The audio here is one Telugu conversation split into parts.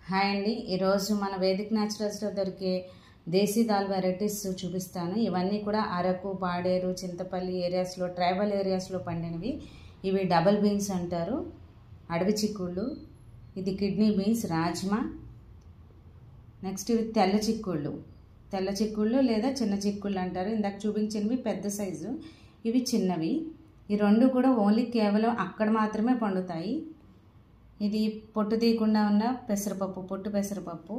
హాయ్ అండి, ఈరోజు మన వేదిక్ న్యాచురల్స్లో దొరికే దేశీ దాల్ వెరైటీస్ చూపిస్తాను. ఇవన్నీ కూడా అరకు, పాడేరు, చింతపల్లి ఏరియాస్లో, ట్రైబల్ ఏరియాస్లో పండినవి. ఇవి డబల్ బీన్స్ అంటారు, అడవి చిక్కుళ్ళు. ఇది కిడ్నీ బీన్స్, రాజ్మా. నెక్స్ట్ ఇవి తెల్ల చిక్కుళ్ళు లేదా చిన్న చిక్కుళ్ళు అంటారు. ఇందాక చూపించినవి పెద్ద సైజు, ఇవి చిన్నవి. ఈ రెండు కూడా ఓన్లీ కేవలం అక్కడ మాత్రమే పండుతాయి. ఇది పొట్టు తీయకుండా ఉన్న పెసరపప్పు, పొట్టు పెసరపప్పు.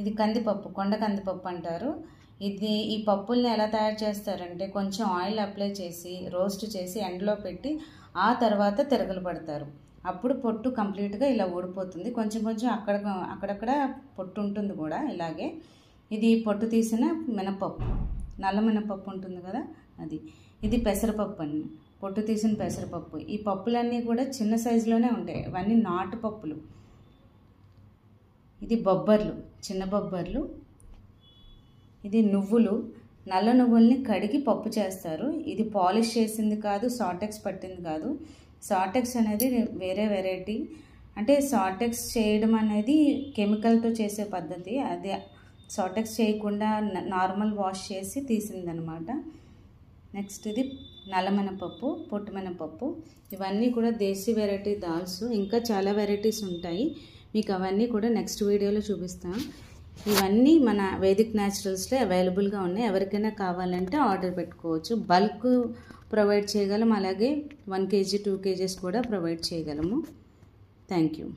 ఇది కందిపప్పు, కొండ కందిపప్పు అంటారు. ఈ పప్పుల్ని ఎలా తయారు చేస్తారంటే కొంచెం ఆయిల్ అప్లై చేసి రోస్ట్ చేసి ఎండలో పెట్టి ఆ తర్వాత తిరగలు పడతారు. అప్పుడు పొట్టు కంప్లీట్గా ఇలా ఊడిపోతుంది. కొంచెం కొంచెం అక్కడక్కడ పొట్టు ఉంటుంది కూడా ఇలాగే. ఇది పొట్టు తీసిన మినపప్పు, నల్ల మినపప్పు ఉంటుంది కదా అది. ఇది పెసరపప్పు అండి, పొట్టు తీసిన పెసరపప్పు. ఈ పప్పులన్నీ కూడా చిన్న సైజులోనే ఉంటాయి, ఇవన్నీ నాటు పప్పులు. ఇది బొబ్బర్లు, చిన్న బొబ్బర్లు. ఇది నువ్వులు, నల్ల నువ్వుల్ని కడిగి పప్పు చేస్తారు. ఇది పాలిష్ చేసింది కాదు, సాటెక్స్ పట్టింది కాదు. సాటెక్స్ అనేది వేరే వెరైటీ. అంటే సాటెక్స్ చేయడం అనేది కెమికల్తో చేసే పద్ధతి. అది సాటెక్స్ చేయకుండా నార్మల్ వాష్ చేసి తీసిందనమాట. నెక్స్ట్ ఇది నల్ల మినపప్పు, పొట్టు మినపప్పు. ఇవన్నీ కూడా దేశీ వెరైటీ దాల్స్. ఇంకా చాలా వెరైటీస్ ఉంటాయి, మీకు అవన్నీ కూడా నెక్స్ట్ వీడియోలో చూపిస్తాను. ఇవన్నీ మన వేదిక్ న్యాచురల్స్లో అవైలబుల్గా ఉన్నాయి. ఎవరికైనా కావాలంటే ఆర్డర్ పెట్టుకోవచ్చు. బల్క్ ప్రొవైడ్ చేయగలం, అలాగే 1 kg 2 kgs కూడా ప్రొవైడ్ చేయగలము. Thank you.